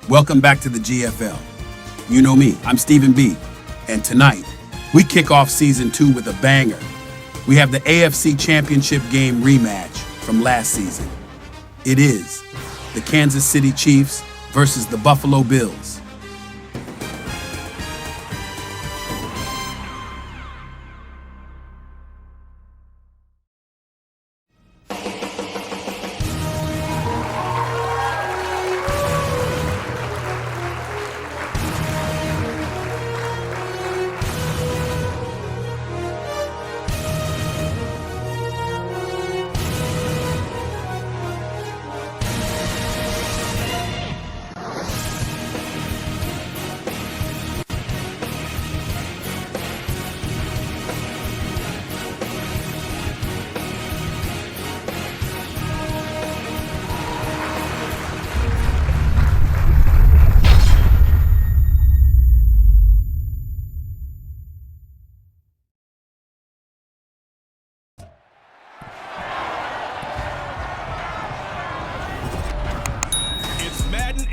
Welcome back to the GFL. You know me, I'm Stephen B. And tonight, we kick off Season 2 with a banger. We have the AFC Championship game rematch from last season. It is the Kansas City Chiefs versus the Buffalo Bills.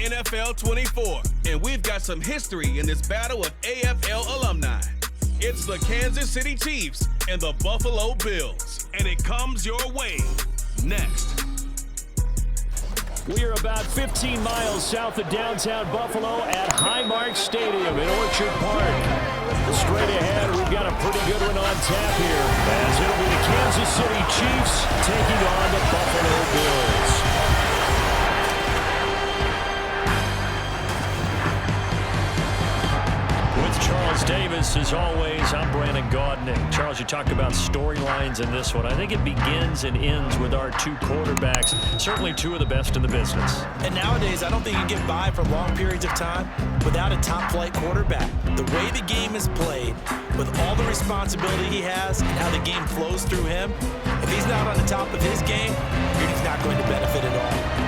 NFL 24, and we've got some history in this battle of AFL alumni. It's the Kansas City Chiefs and the Buffalo Bills, and it comes your way next. We are about 15 miles south of downtown Buffalo at Highmark Stadium in Orchard Park. Straight ahead, we've got a pretty good one on tap here, as it'll be the Kansas City Chiefs taking on the Buffalo Bills. Charles Davis, as always, I'm Brandon Gaudin. And Charles, you talk about storylines in this one. I think it begins and ends with our two quarterbacks, certainly two of the best in the business. And nowadays, I don't think you get by for long periods of time without a top-flight quarterback. The way the game is played, with all the responsibility he has and how the game flows through him, if he's not on the top of his game, he's not going to benefit at all.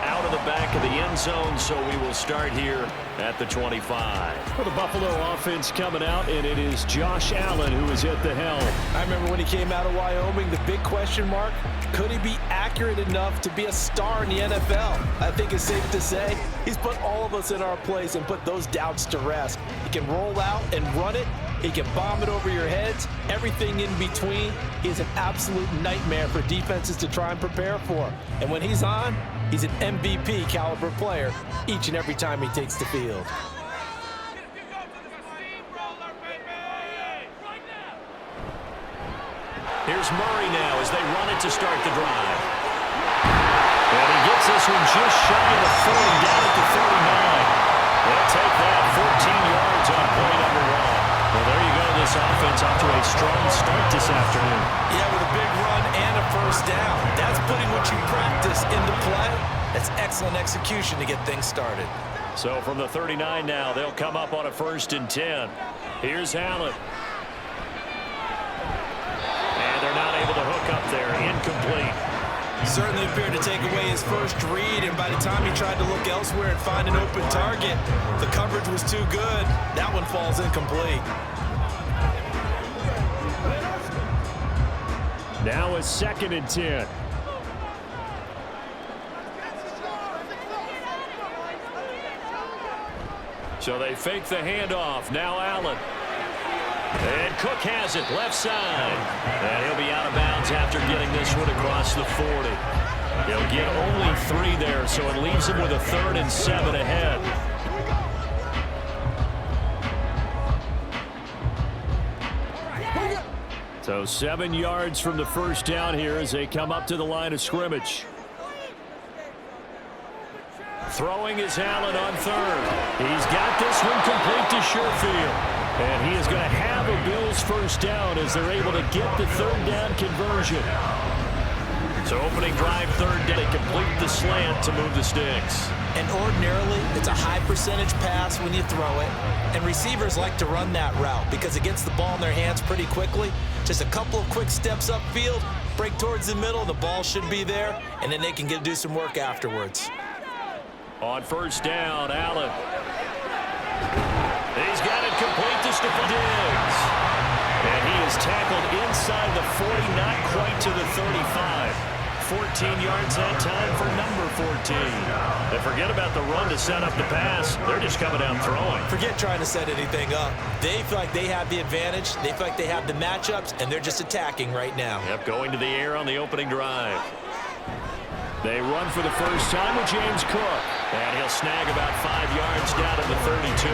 Out of the back of the end zone, so we will start here at the 25. For the Buffalo offense coming out, and it is Josh Allen who is at the helm. I remember when he came out of Wyoming, the big question mark, could he be accurate enough to be a star in the NFL? I think it's safe to say he's put all of us in our place and put those doubts to rest. He can roll out and run it. He can bomb it over your heads, everything in between. He's an absolute nightmare for defenses to try and prepare for. And when he's on, he's an MVP caliber player each and every time he takes the field. Here's Murray now as they run it to start the drive. And he gets this one just shy of 40, down at the 39. They'll take that 14 yards on play number one. Well, there you go. This offense off to a strong start this afternoon. Yeah, with a big run and a first down. That's putting what you practice into play. That's excellent execution to get things started. So from the 39 now, they'll come up on a 1st and 10. Here's Allen. And they're not able to hook up there. Incomplete. Certainly appeared to take away his first read, and by the time he tried to look elsewhere and find an open target, the coverage was too good. That one falls incomplete. Now a 2nd and 10. So they fake the handoff. Now Allen. And Cook has it, left side. And he'll be out of bounds after getting this one across the 40. He'll get only 3 there, so it leaves him with a 3rd and 7 ahead. So 7 yards from the first down here as they come up to the line of scrimmage. Throwing is Allen on third. He's got this one complete to Sherfield. And he is going to have a Bills first down as they're able to get the third down conversion. So opening drive, third down. They complete the slant to move the sticks. And ordinarily, it's a high percentage pass when you throw it. And receivers like to run that route because it gets the ball in their hands pretty quickly. Just a couple of quick steps upfield, break towards the middle, the ball should be there, and then they can do some work afterwards. On first down, Allen. He's got it complete to Stephon Diggs. And he is tackled inside the 40, not quite to the 35. 14 yards that time for number 14. And forget about the run to set up the pass. They're just coming down throwing. Forget trying to set anything up. They feel like they have the advantage. They feel like they have the matchups, and they're just attacking right now. Yep, going to the air on the opening drive. They run for the first time with James Cook. And he'll snag about 5 yards down to the 32.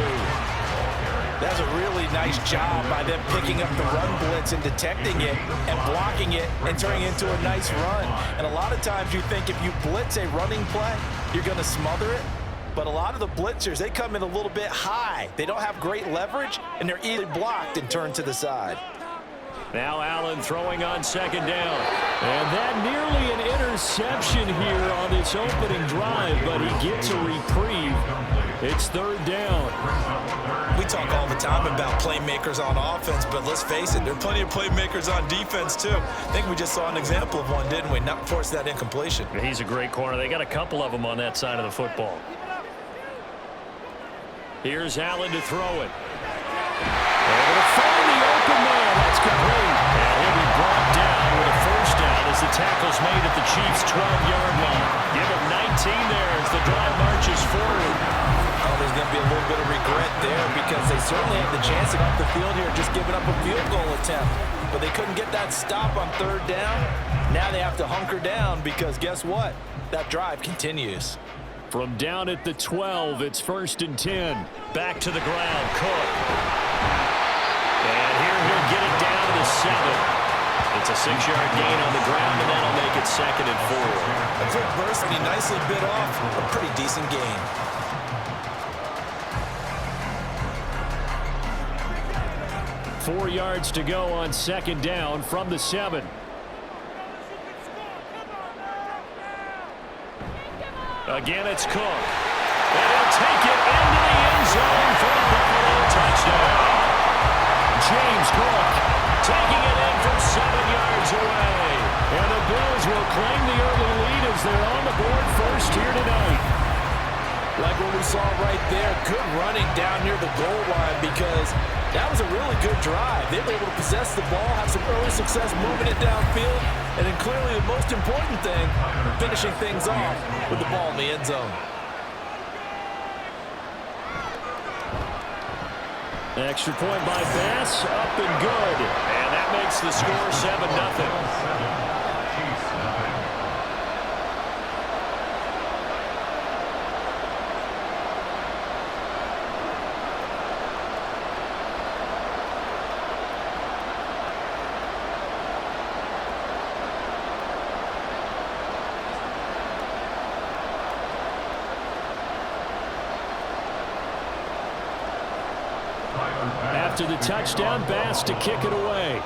That's a really nice job by them picking up the run blitz and detecting it and blocking it and turning it into a nice run. And a lot of times you think if you blitz a running play, you're going to smother it. But a lot of the blitzers, they come in a little bit high. They don't have great leverage, and they're easily blocked and turned to the side. Now Allen throwing on second down. And that nearly an interception here on this opening drive, but he gets a reprieve. It's third down. We talk all the time about playmakers on offense, but let's face it, there are plenty of playmakers on defense too. I think we just saw an example of one, didn't we? Not force that incompletion. He's a great corner. They got a couple of them on that side of the football. Here's Allen to throw it. Able to find the open man. That's complete. And he'll be brought down with a first down as the tackle's made at the Chiefs' 12-yard line. Give him 19 there as the drive marches forward. Oh, there's going to be a little bit of regret there because they certainly had the chance to get off the field here, just giving up a field goal attempt. But they couldn't get that stop on third down. Now they have to hunker down because guess what? That drive continues. From down at the 12, it's 1st and 10. Back to the ground, Cook. And here he'll get it down to the 7. It's a 6-yard gain on the ground, and that'll make it 2nd and 4. A quick burst, and he nicely bit off a pretty decent gain. Four yards to go on second down from the 7. Again, it's Cook. And he'll take it into the end zone for a Buffalo touchdown. James Cook taking it in from 7 yards away. And the Bills will claim the early lead as they're on the board first here tonight. Like what we saw right there, good running down near the goal line because that was a really good drive. They were able to possess the ball, have some early success moving it downfield, and then clearly the most important thing, finishing things off with the ball in the end zone. Extra point by Bass, up and good. And that makes the score 7-0. After the touchdown, Bass to kick it away.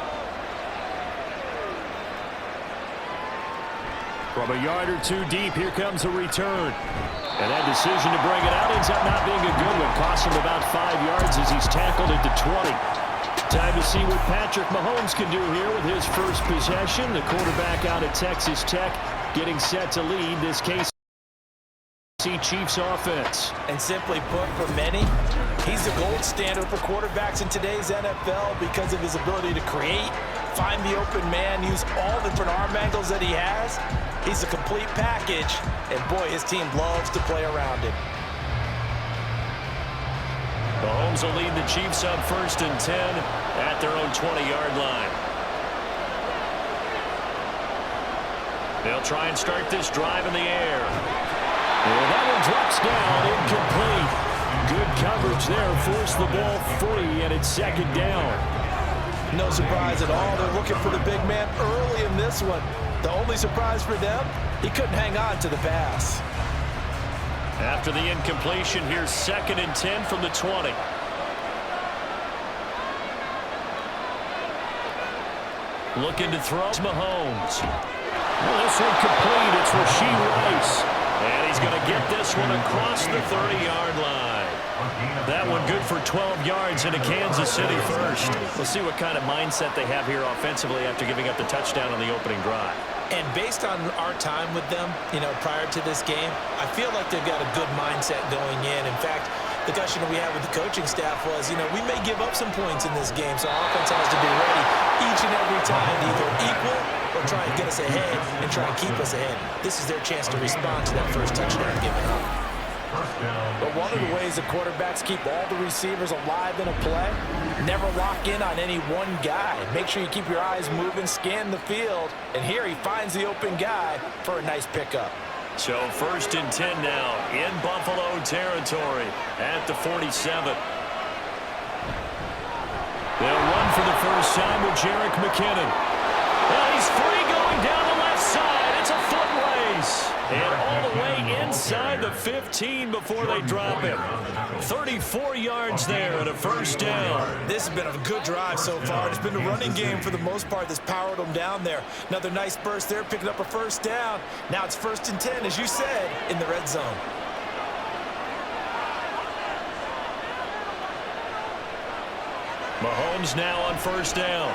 From a yard or two deep, here comes a return. And that decision to bring it out ends up not being a good one. Costs him about 5 yards as he's tackled at the 20. Time to see what Patrick Mahomes can do here with his first possession. The quarterback out at Texas Tech getting set to lead this KC Chiefs offense. And simply put, for many, he's the gold standard for quarterbacks in today's NFL because of his ability to create, find the open man, use all the different arm angles that he has. He's a complete package, and boy, his team loves to play around him. Mahomes will lead the Chiefs up 1st and 10 at their own 20-yard line. They'll try and start this drive in the air. And that one drops down, incomplete. Good coverage there, forced the ball free, and it's 2nd down. No surprise at all. They're looking for the big man early in this one. The only surprise for them, he couldn't hang on to the pass. After the incompletion, here's 2nd and 10 from the 20. Looking to throw. Mahomes. Well, this one complete. It's Rashee Rice. And he's going to get this one across the 30-yard line. That one good for 12 yards into Kansas City first. We'll see what kind of mindset they have here offensively after giving up the touchdown on the opening drive. And based on our time with them, prior to this game, I feel like they've got a good mindset going in. In fact, the discussion we had with the coaching staff was, we may give up some points in this game, so our offense has to be ready each and every time to either equal or try and get us ahead and try and keep us ahead. This is their chance to respond to that first touchdown given up. But one of the ways the quarterbacks keep all the receivers alive in a play, never lock in on any one guy. Make sure you keep your eyes moving, scan the field, and here he finds the open guy for a nice pickup. So 1st and 10 now in Buffalo territory at the 47. They'll run for the first time with Jerick McKinnon. Well, he's free going down the left side. It's a foot race. And all the way inside the 15 before they drop him. 34 yards there and a first down. This has been a good drive so far. It's been the running game for the most part that's powered them down there. Another nice burst there, picking up a first down. Now it's 1st and 10, as you said, in the red zone. Mahomes now on first down.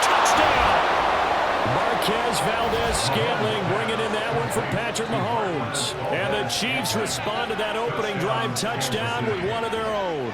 Touchdown! Marquez Valdez-Scantling bringing in that one for Patrick Mahomes. And the Chiefs respond to that opening drive touchdown with one of their own.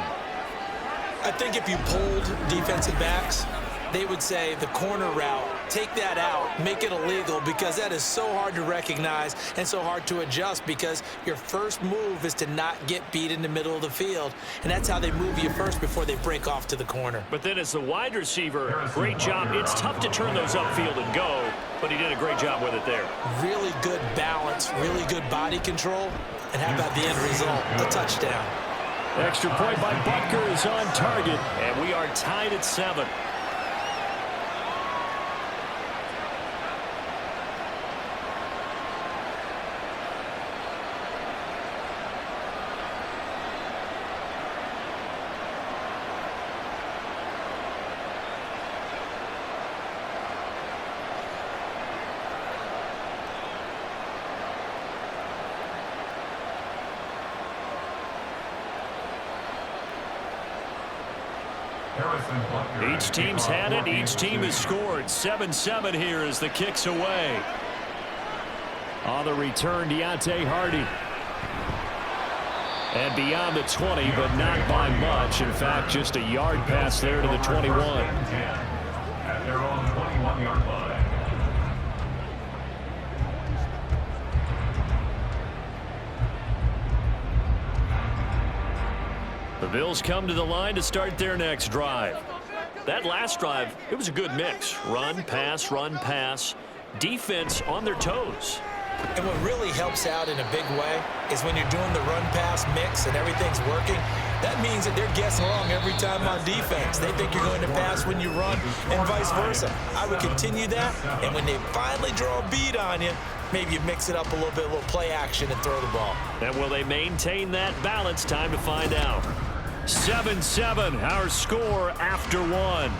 I think if you polled defensive backs, they would say the corner route, take that out, make it illegal, because that is so hard to recognize and so hard to adjust, because your first move is to not get beat in the middle of the field, and that's how they move you first before they break off to the corner. But then as the wide receiver, great job. It's tough to turn those upfield and go, but he did a great job with it there. Really good balance, really good body control, and how about the end result, a touchdown. Extra point by Butker is on target, and we are tied at 7. Each team's had it. Each team has scored. 7-7 here as the kick's away. On the return, Deontay Hardy. And beyond the 20, but not by much. In fact, just a yard pass there to the 21. At their own 21-yard line. The Bills come to the line to start their next drive. That last drive, it was a good mix. Run, pass, defense on their toes. And what really helps out in a big way is when you're doing the run-pass mix and everything's working, that means that they're guessing wrong every time on defense. They think you're going to pass when you run and vice versa. I would continue that, and when they finally draw a bead on you, maybe you mix it up a little bit, a little play action and throw the ball. And will they maintain that balance? Time to find out. 7-7, our score after 1.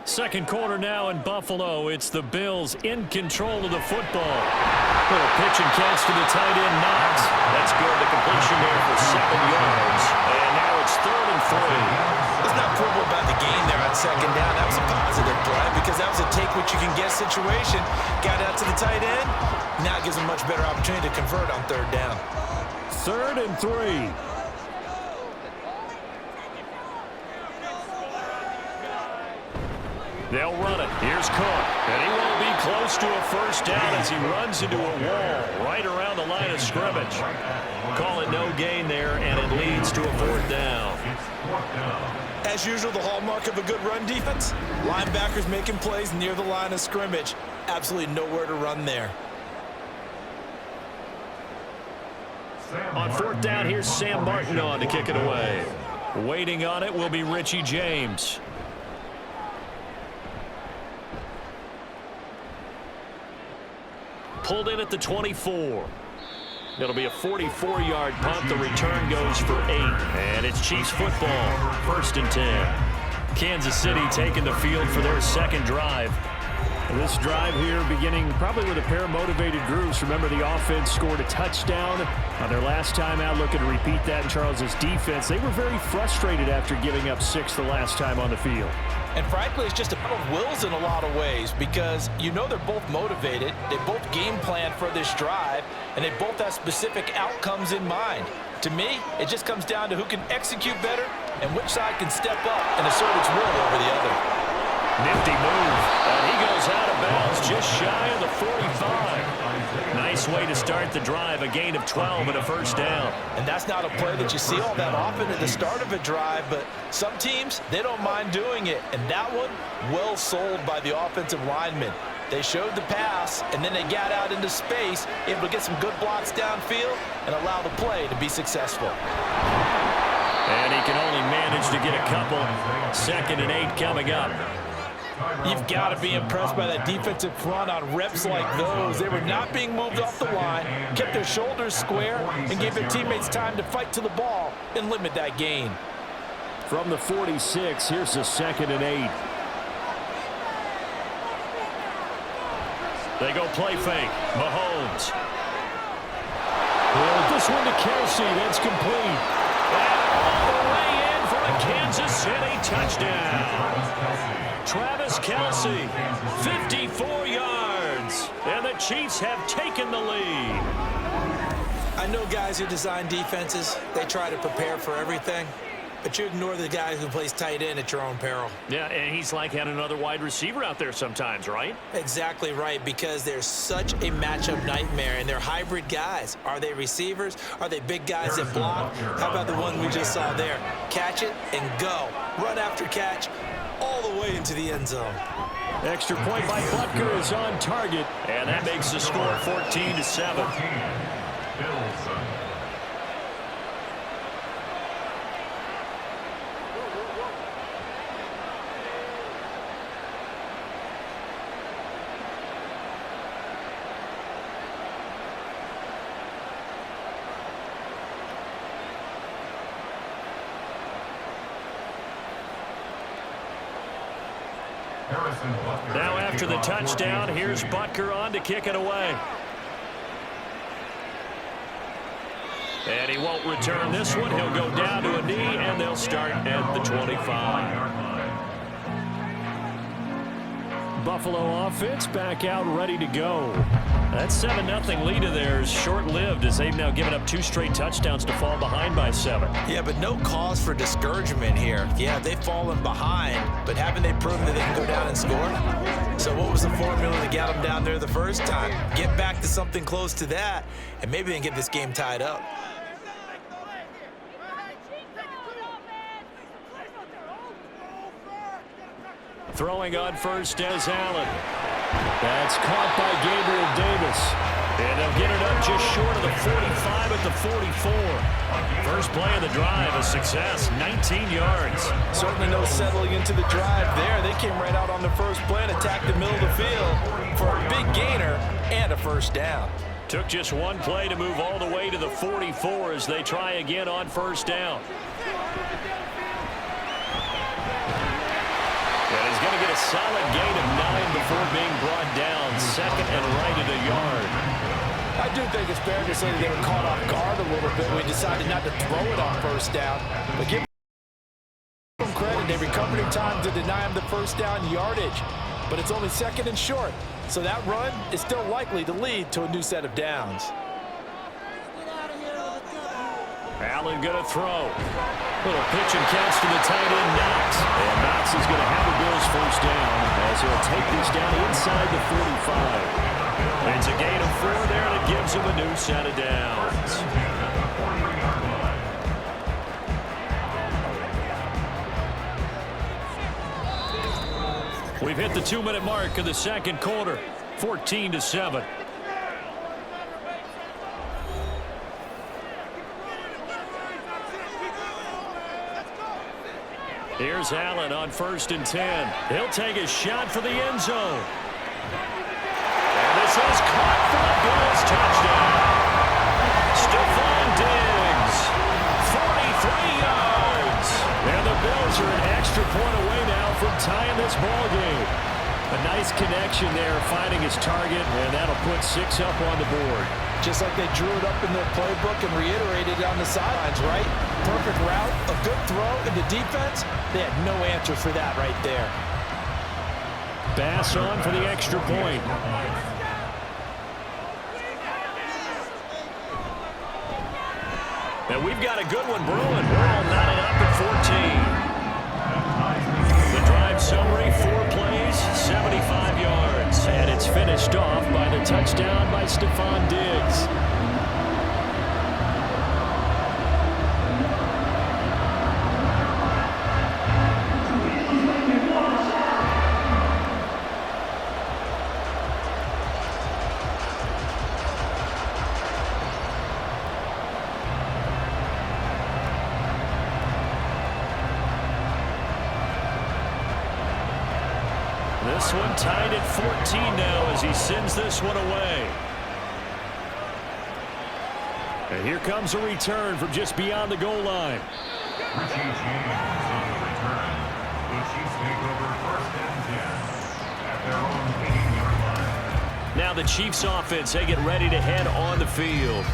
Second quarter now in Buffalo. It's the Bills in control of the football. Little pitch and catch to the tight end, Knox. That's good. The completion there for 7 yards. And now it's 3rd and 3. Let's not quibble about the game there on second down. That was a positive play because that was a take-what-you-can-get situation. Got out to the tight end. Now it gives them a much better opportunity to convert on 3rd down. 3rd and 3. They'll run it. Here's Cook. And he won't be close to a first down as he runs into a wall right around the line of scrimmage. Call it no gain there, and it leads to a 4th down. As usual, the hallmark of a good run defense, linebackers making plays near the line of scrimmage. Absolutely nowhere to run there. On 4th down, here's Sam Martin on to kick it away. Waiting on it will be Richie James. pulled in at the 24. It'll be a 44-yard punt. The return goes for 8. And it's Chiefs football, 1st and 10. Kansas City taking the field for their second drive. This drive here beginning probably with a pair of motivated groups. Remember, the offense scored a touchdown on their last time out. Looking to repeat that in Charles's defense. They were very frustrated after giving up 6 the last time on the field. And frankly, it's just a battle of wills in a lot of ways because you know they're both motivated. They both game plan for this drive, and they both have specific outcomes in mind. To me, it just comes down to who can execute better and which side can step up and assert its will over the other. Nifty move, and he goes out of bounds just shy of the 45. Nice way to start the drive, a gain of 12 and a first down. And that's not a play that you see all that often at the start of a drive, but some teams, they don't mind doing it. And that one, well sold by the offensive linemen. They showed the pass, and then they got out into space, able to get some good blocks downfield and allow the play to be successful. And he can only manage to get a couple. 2nd and 8 coming up. You've got to be impressed by that defensive front on reps like those. They were not being moved off the line, kept their shoulders square, and gave their teammates time to fight to the ball and limit that gain. From the 46, here's the 2nd and 8. They go play fake. Mahomes. Well, this one to Kelsey. That's complete. And all the way in for a Kansas City touchdown. Travis Kelsey, 54 yards. And the Chiefs have taken the lead. I know guys who design defenses, they try to prepare for everything. But you ignore the guy who plays tight end at your own peril. Yeah, and he's like having another wide receiver out there sometimes, right? Exactly right, because they're such a matchup nightmare, and they're hybrid guys. Are they receivers? Are they big guys that block? How about the one we just saw there? Catch it and go. Run after catch all the way into the end zone. Extra point by Butker is on target, and that makes the score 14-7. Now after the touchdown, here's Butker on to kick it away. And he won't return this one. He'll go down to a knee, and they'll start at the 25. Buffalo offense back out ready to go. That 7-0 lead of theirs short-lived as they've now given up 2 straight touchdowns to fall behind by 7. Yeah, but no cause for discouragement here. Yeah, they've fallen behind, but haven't they proven that they can go down and score? So what was the formula that got them down there the first time? Get back to something close to that, and maybe they can get this game tied up. Throwing on first as Allen. That's caught by Gabriel Davis. And they'll get it up just short of the 45 at the 44. First play of the drive, a success, 19 yards. Certainly no settling into the drive there. They came right out on the first play and attacked the middle of the field for a big gainer and a first down. Took just one play to move all the way to the 44 as they try again on first down. And he's going to get a solid gain of 9 before being brought down. 2nd and right at a yard. I do think it's fair to say that they were caught off guard a little bit. We decided not to throw it on first down. But give them credit. They recovered in time to deny him the first down yardage. But it's only 2nd and short. So that run is still likely to lead to a new set of downs. Allen going to throw. Little pitch and catch to the tight end, Knox. And Knox is going to have the Bills first down as he'll take this down inside the 45. It's a gain of 4 there that gives him a new set of downs. We've hit the 2-minute mark of the second quarter, 14-7. Here's Allen on 1st and 10. He'll take a shot for the end zone. And this is caught for a ball game. A nice connection there, finding his target, and that'll put 6 up on the board. Just like they drew it up in their playbook and reiterated it on the sidelines, right? Perfect route, a good throw, and the defense, they had no answer for that right there. Bass on for the extra point. And we've got a good one brewing. We're all knotted up at 14. The drive summary, 4 plays, 75 yards. And it's finished off by the touchdown by Stephon Diggs. This one tied at 14 now as he sends this one away. And here comes a return from just beyond the goal line. Richie James on the return. The Chiefs take over 1st and 10 at their own 18-yard line. Now the Chiefs offense, they get ready to head on the field.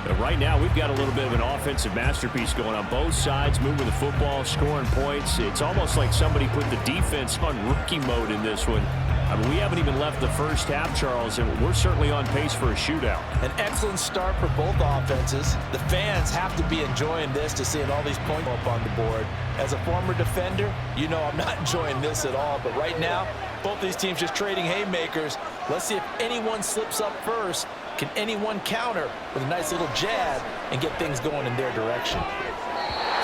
But right now, we've got a little bit of an offensive masterpiece going on both sides, moving the football, scoring points. It's almost like somebody put the defense on rookie mode in this one. I mean, we haven't even left the first half, Charles, and we're certainly on pace for a shootout. An excellent start for both offenses. The fans have to be enjoying this to seeing all these points up on the board. As a former defender, you know I'm not enjoying this at all. But right now, both these teams just trading haymakers. Let's see if anyone slips up first. Can anyone counter with a nice little jab and get things going in their direction?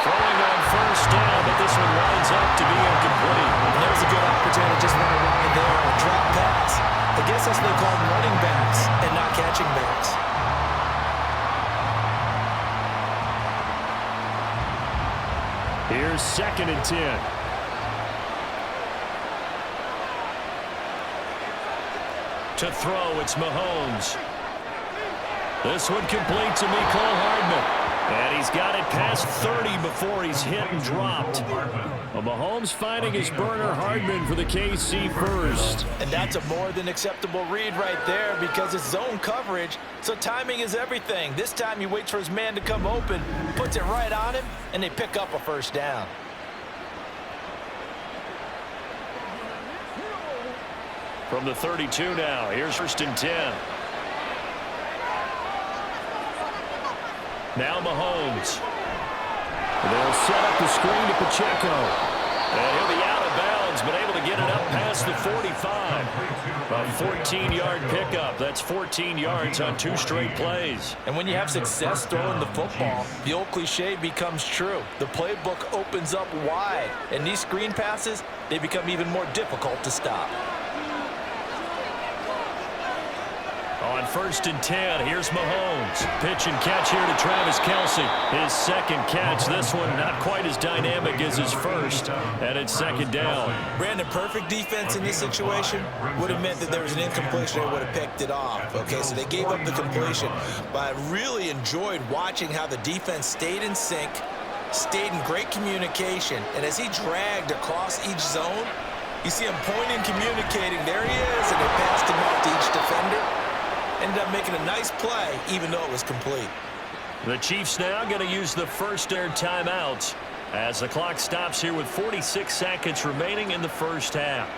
Throwing on first down, but this one winds up to be incomplete. And there's a good opportunity just run a ride there on a drop pass. I guess that's what they call running backs and not catching backs. Here's 2nd and 10. To throw, it's Mahomes. This one complete to Mecole Hardman. And he's got it past 30 before he's hit and dropped. Well, Mahomes finding his burner Hardman for the KC first. And that's a more than acceptable read right there because it's zone coverage, so timing is everything. This time he waits for his man to come open, puts it right on him, and they pick up a first down. From the 32 now, here's 1st and 10. Now Mahomes. They'll set up the screen to Pacheco. And he'll be out of bounds, but able to get it up past the 45. A 14-yard pickup. That's 14 yards on 2 straight plays. And when you have success throwing the football, the old cliche becomes true. The playbook opens up wide, and these screen passes, they become even more difficult to stop. On 1st and 10, here's Mahomes. Pitch and catch here to Travis Kelce. His 2nd catch. This one not quite as dynamic as his first. And it's 2nd down. Brandon, perfect defense in this situation would have meant that there was an incompletion. They would have picked it off. Okay, so they gave up the completion. But I really enjoyed watching how the defense stayed in sync, stayed in great communication. And as he dragged across each zone, you see him pointing, communicating. There he is, and they passed him off to each defender. Ended up making a nice play, even though it was complete. The Chiefs now going to use the first their timeout as the clock stops here with 46 seconds remaining in the first half.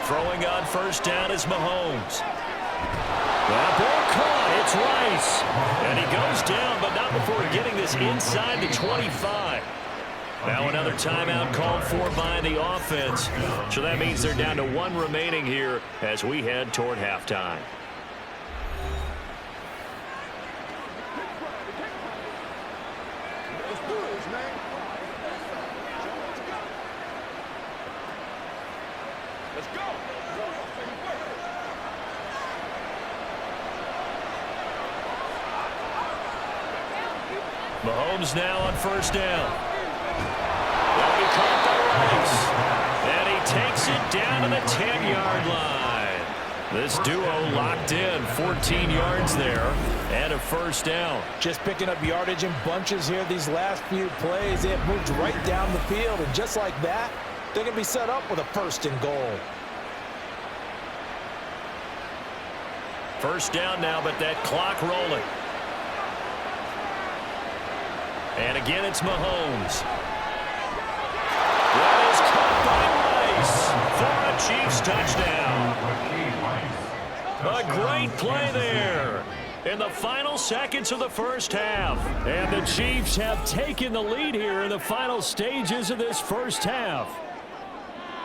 Throwing on 1st down is Mahomes. That ball caught. It's Rice. And he goes down, but not before getting this inside the 25. Now another timeout called for by the offense. So that means they're down to 1 remaining here as we head toward halftime. Let's go. Mahomes now on 1st down. That'll be caught by Rice. And he takes it down to the 10-yard line. This duo locked in, 14 yards there, and a first down. Just picking up yardage in bunches here these last few plays. They have moved right down the field, and just like that, they're going to be set up with a first and goal. First down now, but that clock rolling. And again, it's Mahomes. That is caught by Rice for a Chiefs touchdown. A great play there in the final seconds of the first half. And the Chiefs have taken the lead here in the final stages of this first half.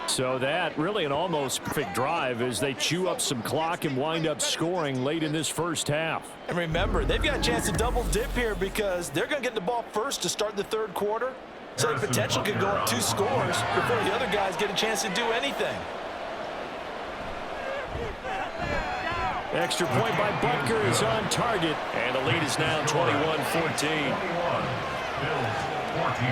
So that really an almost perfect drive as they chew up some clock and wind up scoring late in this first half. And remember, they've got a chance to double dip here because they're going to get the ball first to start the third quarter. So the potential could go up 2 scores before the other guys get a chance to do anything. Extra point by Butker is on target, and the lead is now 21-14. Bills 14.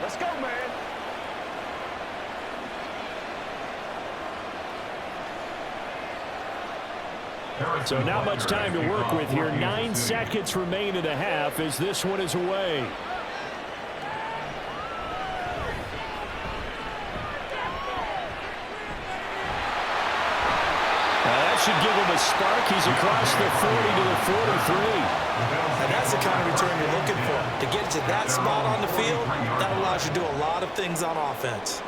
Let's go, man. So not much time to work with here. 9 seconds remain in the half as this one is away. That should give him a spark. He's across the 40 to the 43. And that's the kind of return you're looking for. To get to that spot on the field, that allows you to do a lot of things on offense.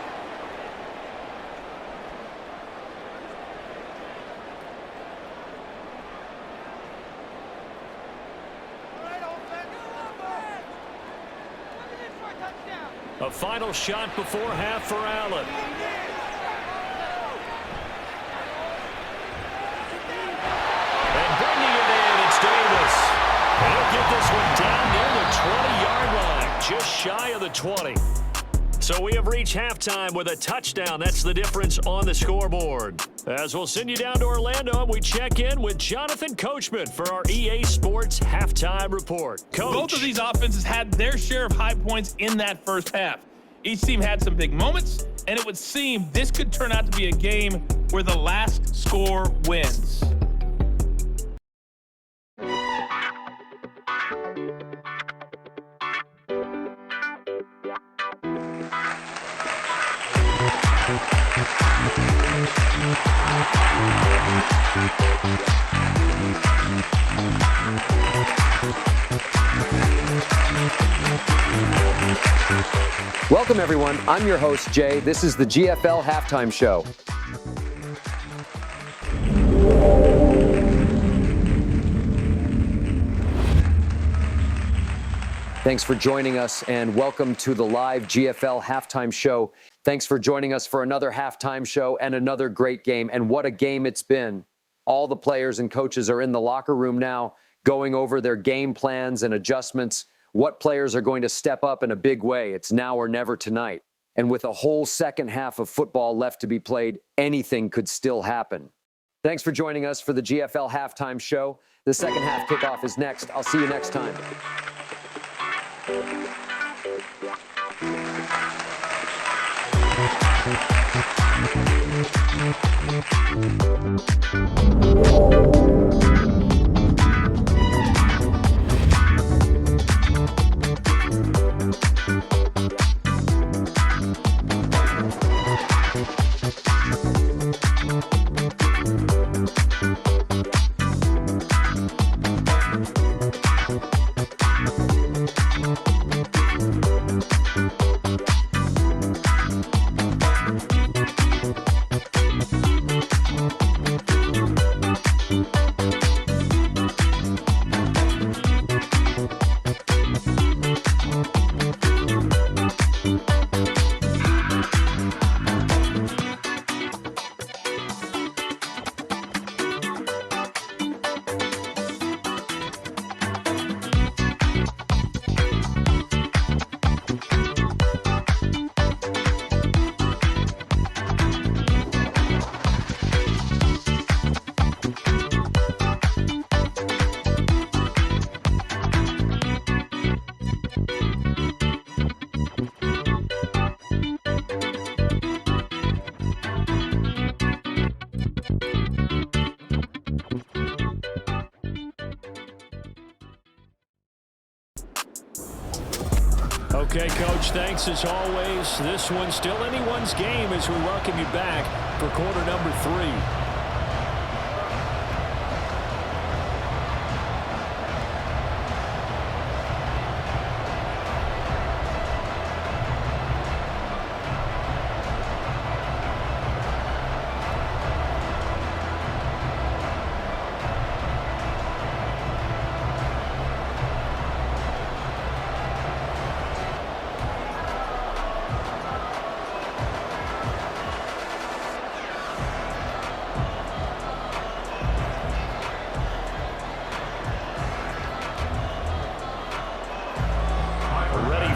A final shot before half for Allen. And bringing it in, it's Davis. And he'll get this one down near the 20-yard line, just shy of the 20. So we have reached halftime with a touchdown. That's the difference on the scoreboard. As we'll send you down to Orlando, we check in with Jonathan Coachman for our EA Sports Halftime Report. Coach. Both of these offenses had their share of high points in that first half. Each team had some big moments, and it would seem this could turn out to be a game where the last score wins. Welcome, everyone. I'm your host, Jay. This is the GFL Halftime Show. Thanks for joining us, and welcome to the live GFL Halftime Show. Thanks for joining us for another halftime show and another great game. And what a game it's been. All the players and coaches are in the locker room now, going over their game plans and adjustments. What players are going to step up in a big way? It's now or never tonight. And with a whole second half of football left to be played, anything could still happen. Thanks for joining us for the GFL Halftime Show. The second half kickoff is next. I'll see you next time. Okay, Coach, thanks as always. This one's still anyone's game as we welcome you back for quarter number 3.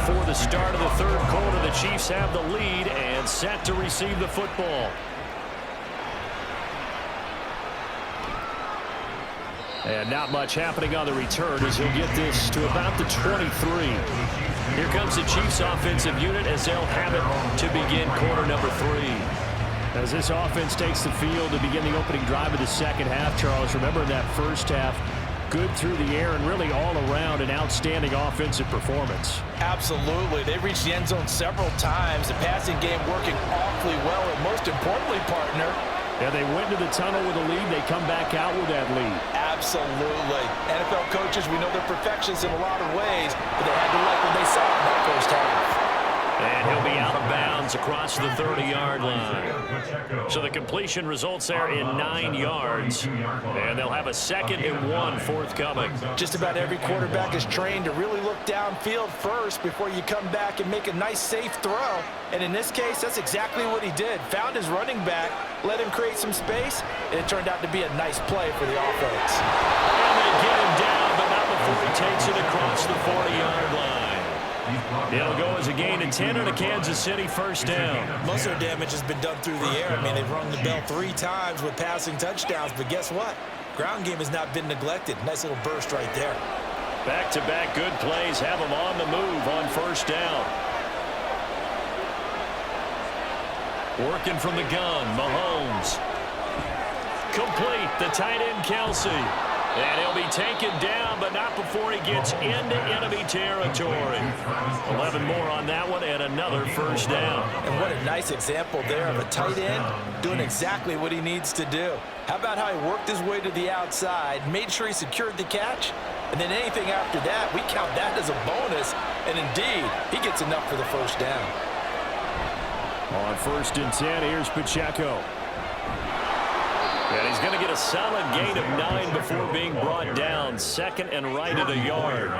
For the start of the third quarter, the Chiefs have the lead and set to receive the football. And not much happening on the return as he'll get this to about the 23. Here comes the Chiefs offensive unit as they'll have it to begin quarter number 3. As this offense takes the field to begin the opening drive of the second half, Charles, remember that first half, good through the air and really all around an outstanding offensive performance. Absolutely. They reached the end zone several times. The passing game working awfully well, and most importantly, partner, yeah, they went into the tunnel with a lead. They come back out with that lead. Absolutely. NFL coaches, we know they're perfectionists in a lot of ways, but they had to like what they saw in that first half. And he'll be out of bounds across the 30-yard line. So the completion results there in 9 yards. And they'll have a 2nd and 1 forthcoming. Just about every quarterback is trained to really look downfield first before you come back and make a nice, safe throw. And in this case, that's exactly what he did. Found his running back, let him create some space, and it turned out to be a nice play for the offense. And they get him down, but not before he takes it across the 40-yard line. It'll go as a gain of 10 and a Kansas City first down. Most of their damage has been done through the air. I mean, they've rung the bell 3 times with passing touchdowns, but guess what? Ground game has not been neglected. Nice little burst right there. Back-to-back good plays have them on the move on first down. Working from the gun, Mahomes. Complete, the tight end, Kelsey. And he'll be taken down, but not before he gets into enemy territory. 11 more on that one and another first down. And what a nice example there of a tight end doing exactly what he needs to do. How about how he worked his way to the outside, made sure he secured the catch, and then anything after that, we count that as a bonus. And indeed, he gets enough for the first down. On 1st and 10, here's Pacheco. And he's going to get a solid gain of 9 before being brought down. 2nd and right at a yard.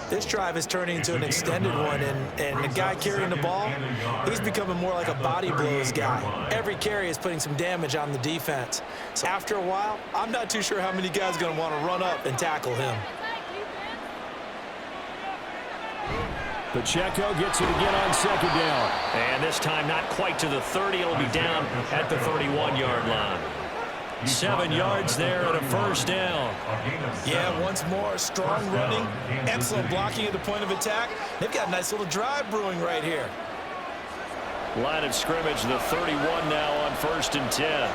This drive is turning into an extended one, and the guy carrying the ball, he's becoming more like a body blows guy. Every carry is putting some damage on the defense. So after a while, I'm not too sure how many guys are going to want to run up and tackle him. Pacheco gets it again on 2nd down. And this time not quite to the 30. It'll be down at the 31-yard line. 7 yards there and a first down. Yeah, once more, strong running, excellent blocking at the point of attack. They've got a nice little drive brewing right here. Line of scrimmage, the 31 now on 1st and 10.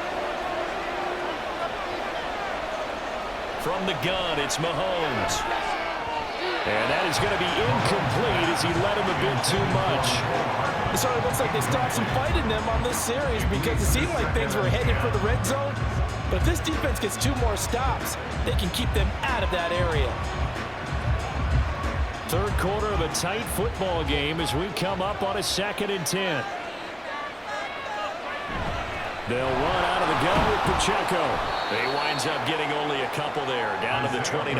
From the gun, it's Mahomes. And that is going to be incomplete as he led him a bit too much. It sort of looks like they stopped some fight in them on this series because it seemed like things were headed for the red zone. But if this defense gets 2 more stops, they can keep them out of that area. Third quarter of a tight football game as we come up on a 2nd and 10. They'll run out of the gun with Pacheco. He winds up getting only a couple there, down to the 29.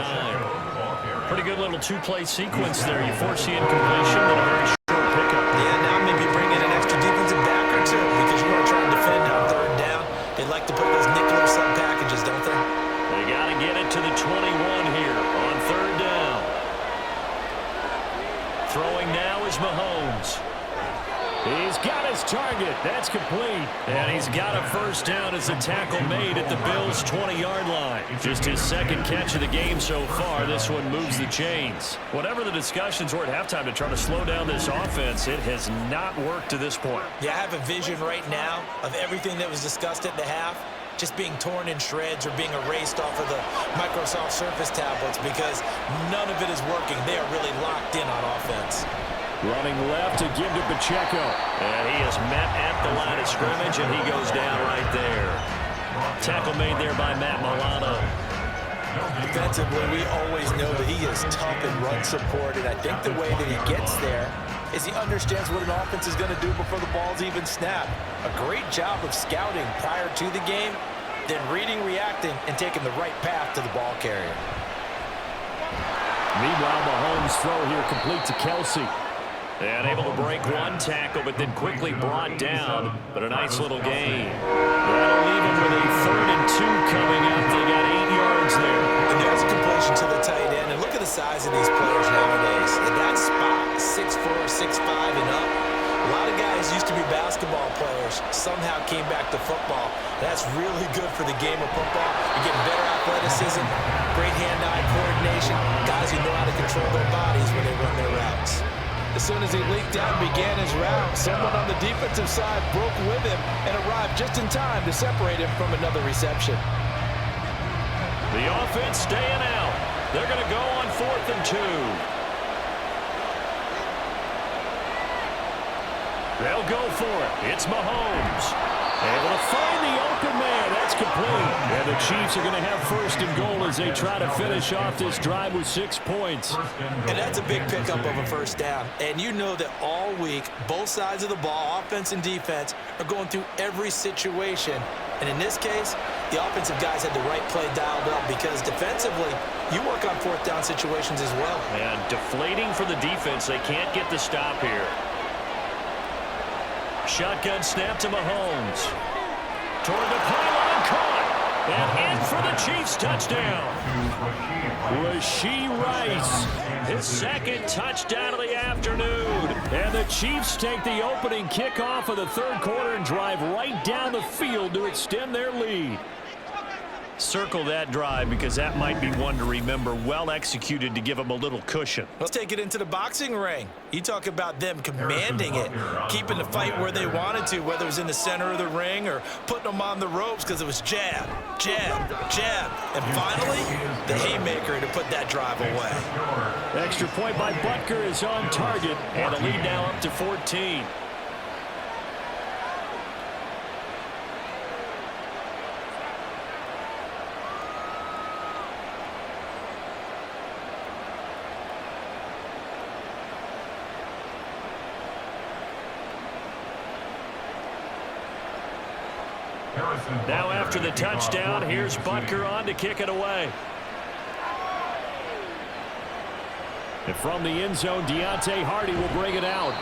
Pretty good little 2-play sequence there. You force the incompletion and a very short pickup. Yeah, now maybe bring in an extra defensive back or 2 because you want to try and defend on 3rd down. They like to put those nickel or sub packages, don't they? They got to get it to the 21 here on 3rd down. Throwing now is Mahomes. He's got his target. That's complete. And he's got a first down as the tackle made at the Bills' 20-yard line. Just his 2nd catch of the game so far. This one moves the chains. Whatever the discussions were at halftime to try to slow down this offense, it has not worked to this point. Yeah, I have a vision right now of everything that was discussed at the half just being torn in shreds or being erased off of the Microsoft Surface tablets because none of it is working. They are really locked in on offense. Running left to give to Pacheco. And he is met at the line of scrimmage, and he goes down right there. Tackle made there by Matt Milano. Defensively, we always know that he is tough in run support, and I think the way that he gets there is he understands what an offense is going to do before the ball's even snapped. A great job of scouting prior to the game, then reading, reacting, and taking the right path to the ball carrier. Meanwhile, Mahomes' throw here complete to Kelsey. And able to break one tackle, but then quickly brought down. But a nice little gain. That'll leave him with a 3rd and 2 coming up. They got 8 yards there. And there's a completion to the tight end. And look at the size of these players nowadays. In that spot, 6'4", 6'5", and up. A lot of guys used to be basketball players, somehow came back to football. That's really good for the game of football. You're getting better athleticism, great hand-eye coordination, guys who know how to control their bodies when they run their routes. As soon as he leaked out and began his route, someone on the defensive side broke with him and arrived just in time to separate him from another reception. The offense staying out. They're going to go on 4th and 2. They'll go for it. It's Mahomes. Able to find the open man. That's complete. And the Chiefs are going to have 1st and goal as they try to finish off this drive with 6 points. And that's a big pickup of a 1st down. And you know that all week, both sides of the ball, offense and defense, are going through every situation. And in this case, the offensive guys had the right play dialed up because defensively, you work on 4th down situations as well. And deflating for the defense. They can't get the stop here. Shotgun snap to Mahomes. Toward the pylon, caught. And in for the Chiefs touchdown. Rashee Rice, his 2nd touchdown of the afternoon. And the Chiefs take the opening kickoff of the 3rd quarter and drive right down the field to extend their lead. Circle that drive because that might be one to remember. Well executed to give them a little cushion. Let's take it into the boxing ring. You talk about them commanding it, keeping the fight where they wanted to, whether it was in the center of the ring or putting them on the ropes because it was jab, jab, jab. And finally, the haymaker to put that drive away. Extra point by Butker is on target, and the lead now up to 14. Now after the touchdown, here's Butker on to kick it away. And from the end zone, Deontay Hardy will bring it out.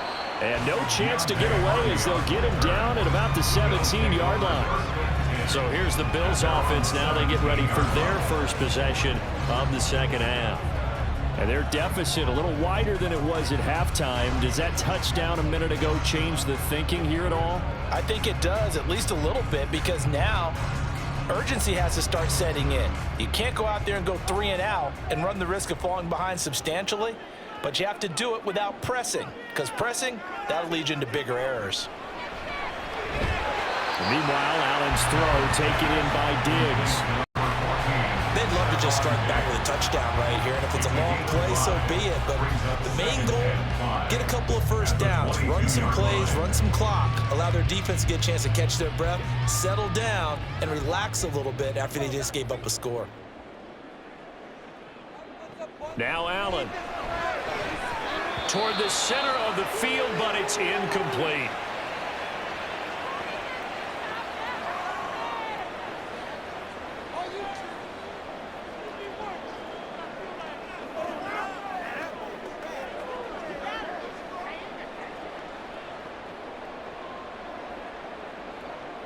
And no chance to get away as they'll get him down at about the 17-yard line. So here's the Bills offense now. They get ready for their first possession of the 2nd half. And their deficit a little wider than it was at halftime. Does that touchdown a minute ago change the thinking here at all? I think it does, at least a little bit, because now urgency has to start setting in. You can't go out there and go 3 and out and run the risk of falling behind substantially, but you have to do it without pressing, because pressing, that'll lead you into bigger errors. Meanwhile, Allen's throw taken in by Diggs. They'd love to just strike back with a touchdown right here, and if it's a long play, so be it. But the main goal, get a couple of 1st downs, run some plays, run some clock, allow their defense to get a chance to catch their breath, settle down, and relax a little bit after they just gave up a score. Now Allen. Toward the center of the field, but it's incomplete.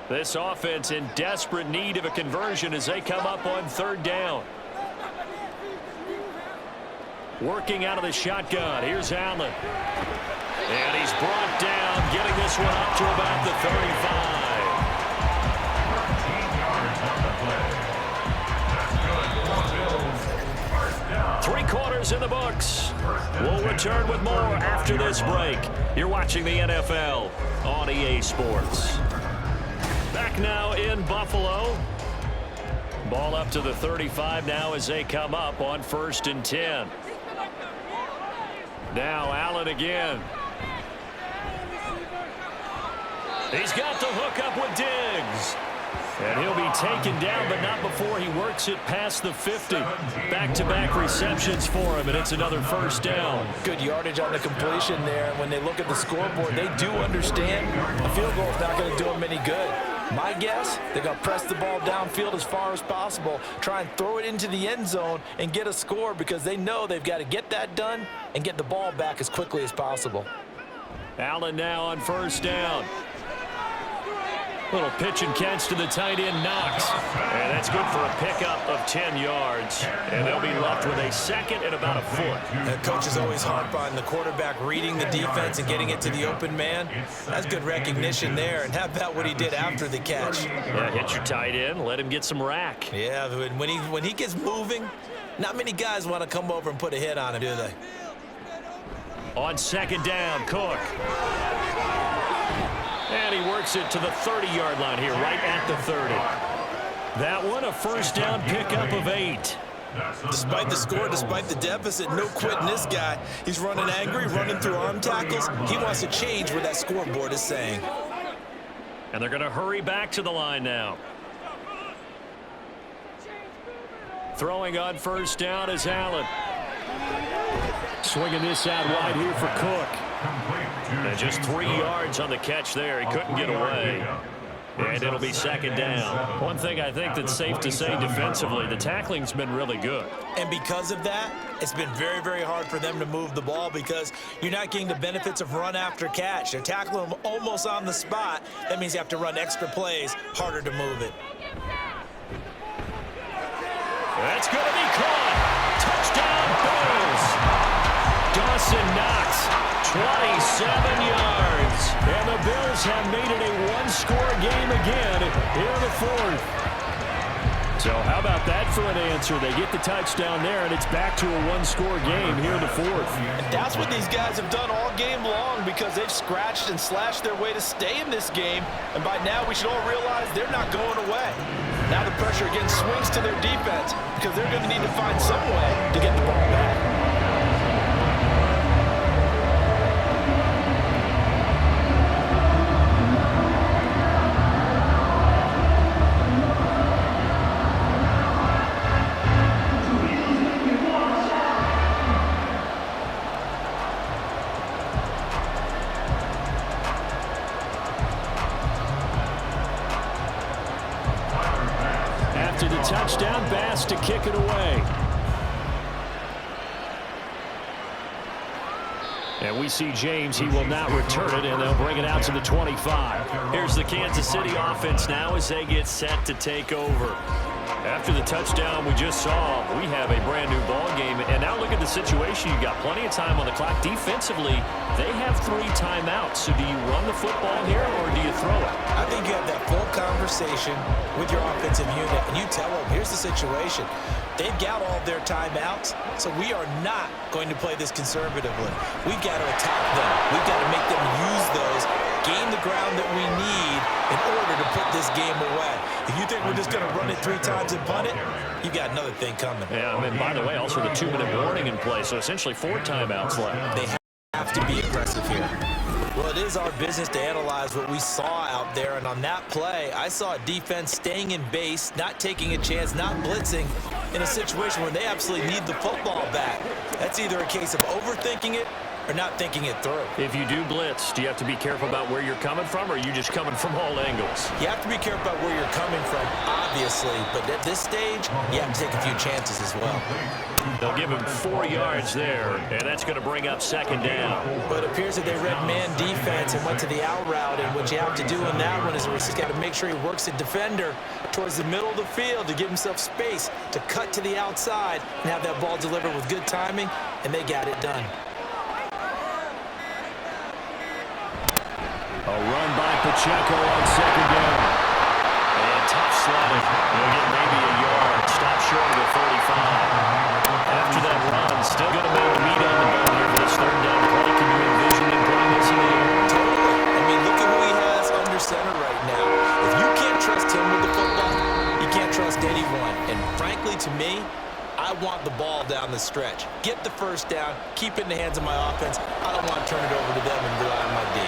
This offense in desperate need of a conversion as they come up on 3rd down. Working out of the shotgun. Here's Allen. And he's brought down, getting this one up to about the 35. 3 quarters in the books. We'll return with more after this break. You're watching the NFL on EA Sports. Back now in Buffalo. Ball up to the 35 now as they come up on 1st and 10. Now Allen again. He's got the hook up with Diggs. And he'll be taken down, but not before he works it past the 50. Back-to-back receptions for him, and it's another first down. Good yardage on the completion there. When they look at the scoreboard, they do understand a field goal is not going to do them any good. My guess, they're going to press the ball downfield as far as possible, try and throw it into the end zone and get a score because they know they've got to get that done and get the ball back as quickly as possible. Allen now on first down. Little pitch and catch to the tight end, Knox. And that's good for a pickup of 10 yards. And they'll be left with a second and about a foot. The coaches always harp on the quarterback reading the defense and getting it to the open man. That's good recognition there. And how about what he did after the catch? Yeah, hit your tight end, let him get some rack. Yeah, when he gets moving, not many guys want to come over and put a hit on him, do they? On second down, Cook. And he works it to the 30-yard line here, right at the 30. That one, a first down pickup of 8. Despite the score, despite the deficit, no quitting this guy. He's running angry, running through arm tackles. He wants to change what that scoreboard is saying. And they're going to hurry back to the line now. Throwing on first down is Allen. Swinging this out wide here for Cook. And just 3 yards on the catch there. He couldn't get away. And it'll be second down. One thing I think that's safe to say defensively, the tackling's been really good. And because of that, it's been very, very hard for them to move the ball because you're not getting the benefits of run after catch. They're tackling them almost on the spot. That means you have to run extra plays, harder to move it. That's going to be caught. Touchdown, Bills. Dawson Knox, 27 yards. And the Bills have made it a one-score game again here in the fourth. So how about that for an answer? They get the touchdown there, and it's back to a one-score game here in the fourth. And that's what these guys have done all game long because they've scratched and slashed their way to stay in this game. And by now, we should all realize they're not going away. Now the pressure again swings to their defense because they're going to need to find some way to get the ball back. After the touchdown, Bass to kick it away. And we see James. He will not return it, and they'll bring it out to the 25. Here's the Kansas City offense now as they get set to take over. After the touchdown we just saw, we have a brand-new ball game. And now look at the situation. You've got plenty of time on the clock. Defensively, they have 3 timeouts. So do you run the football here, or do you throw it? I think you have that full conversation with your offensive unit, and you tell them, here's the situation. They've got all their timeouts, so we are not going to play this conservatively. We've got to attack them. We've got to make them use those, gain the ground that we need in order to put this game away. If you think we're just going to run it 3 times and punt it, you got another thing coming. Yeah, I mean, by the way, also the 2-minute warning in play, so essentially 4 timeouts left. They have to be aggressive here. Well, it is our business to analyze what we saw out there, and on that play, I saw a defense staying in base, not taking a chance, not blitzing, in a situation where they absolutely need the football back. That's either a case of overthinking it or not thinking it through. If you do blitz, do you have to be careful about where you're coming from, or are you just coming from all angles? You have to be careful about where you're coming from, obviously, but at this stage, you have to take a few chances as well. They'll give him 4 yards there, and that's going to bring up second down. But it appears that they read man defense and went to the out route, and what you have to do in that one is he's got to make sure he works the defender towards the middle of the field to give himself space to cut to the outside and have that ball delivered with good timing, and they got it done. A run by Pacheco on second down. And tough slide. He'll get maybe a yard. Stop short of the 35. After that run, still going to be able to meet on the ball here for this third down play. Can you envision him putting this in the air? Totally. I mean, look at who he has under center right now. If you can't trust him with the football, you can't trust anyone. And frankly, to me, I want the ball down the stretch. Get the first down. Keep it in the hands of my offense. I don't want to turn it over to them and rely on my D.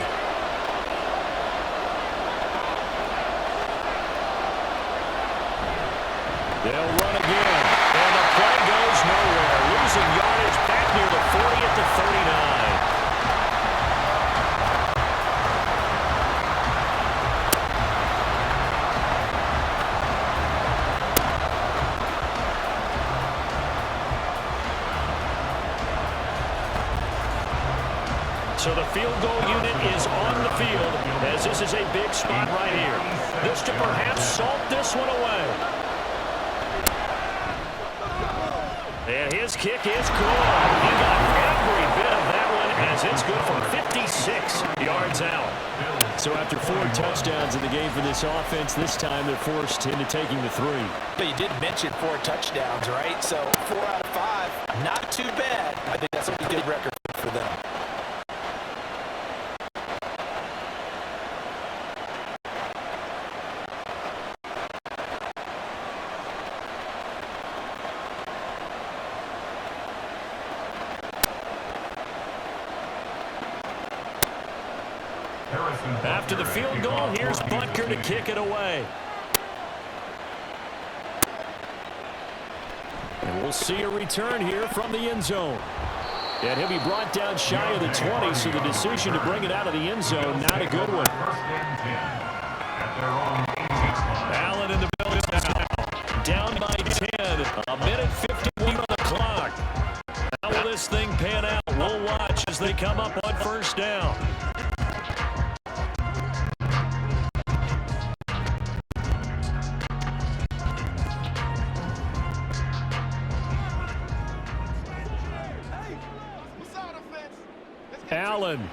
So the field goal unit is on the field as this is a big spot right here. This to perhaps salt this one away. And his kick is good. He got every bit of that one as it's good from 56 yards out. So after 4 touchdowns in the game for this offense, this time they're forced into taking the 3. But you did mention 4 touchdowns, right? So 4 out of 5, not too bad. I think that's a good record for them. After the field goal, here's Butker to kick it away. And we'll see a return here from the end zone. And he'll be brought down shy of the 20, so the decision to bring it out of the end zone, not a good one. Allen in the building now. Down by 10. A minute 51 on the clock. How will this thing pan out? We'll watch as they come up on first down. Allen.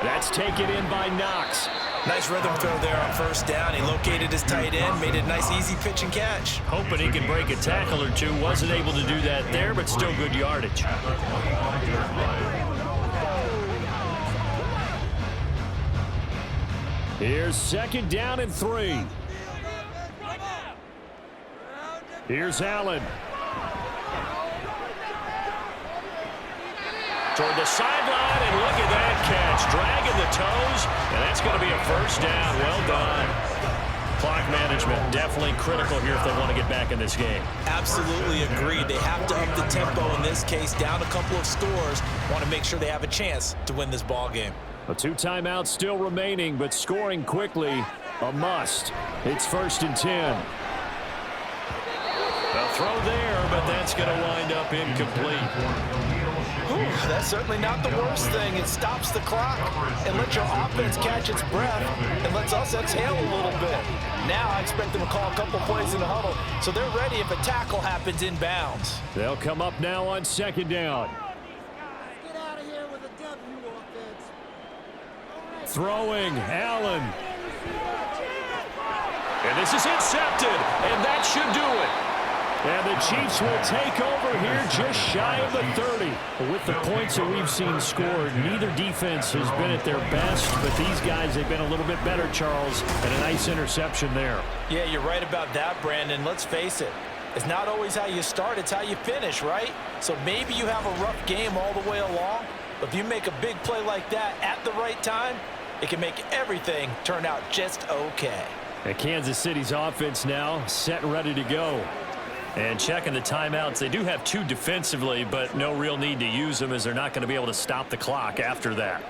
That's taken in by Knox. Nice rhythm throw there on first down. He located his tight end, made it a nice easy pitch and catch. Hoping he can break a tackle or two. Wasn't able to do that there, but still good yardage. Here's second down and 3. Here's Allen. Toward the sideline, and look at that catch. Dragging the toes, and that's going to be a first down. Well done. Clock management definitely critical here if they want to get back in this game. Absolutely agreed. They have to up the tempo in this case, down a couple of scores. Want to make sure they have a chance to win this ball game. 2 timeouts still remaining, but scoring quickly, a must. It's 1st and 10. A throw there, but that's going to wind up incomplete. That's certainly not the worst thing. It stops the clock and lets your offense catch its breath and lets us exhale a little bit. Now I expect them to call a couple plays in the huddle, so they're ready if a tackle happens inbounds. They'll come up now on second down. Get out of here with a W offense. Throwing, Allen. And this is intercepted, and that should do it. And the Chiefs will take over here just shy of the 30. With the points that we've seen scored, neither defense has been at their best, but these guys have been a little bit better, Charles, and a nice interception there. Yeah, you're right about that, Brandon. Let's face it. It's not always how you start, it's how you finish, right? So maybe you have a rough game all the way along, but if you make a big play like that at the right time, it can make everything turn out just okay. And Kansas City's offense now set and ready to go. And checking the timeouts, they do have 2 defensively, but no real need to use them as they're not going to be able to stop the clock after that.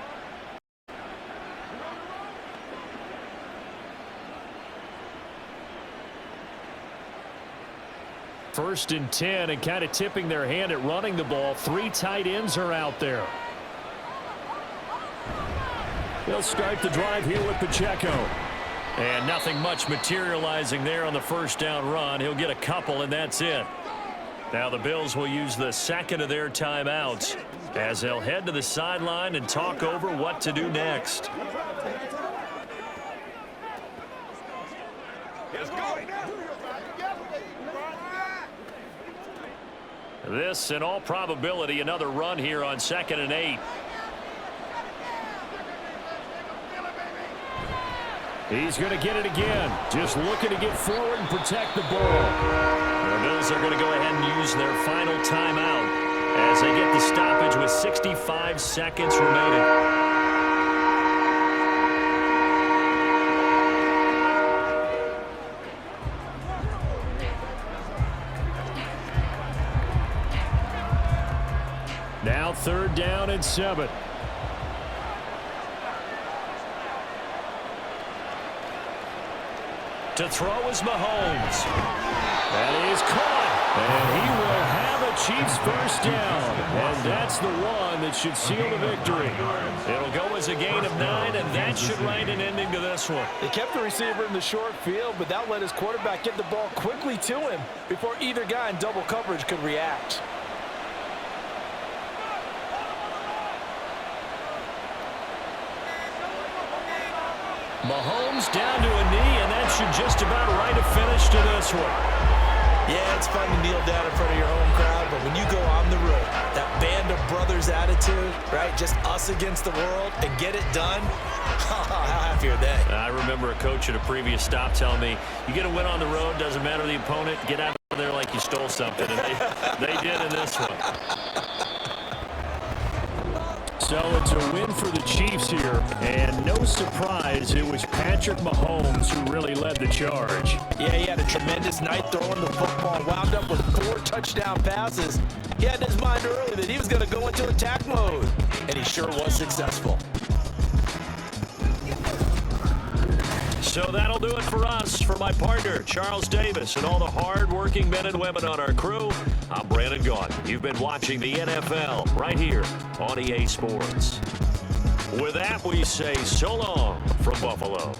First and 10, and kind of tipping their hand at running the ball. 3 tight ends are out there. They'll start the drive here with Pacheco. And nothing much materializing there on the first down run. He'll get a couple, and that's it. Now the Bills will use the second of their timeouts as they'll head to the sideline and talk over what to do next. This, in all probability, another run here on 2nd and 8. He's going to get it again. Just looking to get forward and protect the ball. The Bills are going to go ahead and use their final timeout as they get the stoppage with 65 seconds remaining. Now 3rd down and 7. To throw is Mahomes. That is caught. And he will have a Chiefs first down. And that's the one that should seal the victory. It'll go as a gain of 9, and that should write an ending to this one. They kept the receiver in the short field, but that let his quarterback get the ball quickly to him before either guy in double coverage could react. Mahomes down to a knee, and that should just about write a finish to this one. Yeah, it's fun to kneel down in front of your home crowd, but when you go on the road, that band of brothers attitude, right? Just us against the world and get it done. How happy are they? I remember a coach at a previous stop telling me, you get a win on the road, doesn't matter the opponent, get out of there like you stole something. And they did in this one. So it's a win for the Chiefs here, and no surprise, it was Patrick Mahomes who really led the charge. Yeah, he had a tremendous night throwing the football, wound up with 4 touchdown passes. He had in his mind early that he was going to go into attack mode, and he sure was successful. So that'll do it for us. For my partner, Charles Davis, and all the hard-working men and women on our crew, I'm Brandon Gaughan. You've been watching the NFL right here on EA Sports. With that, we say so long from Buffalo.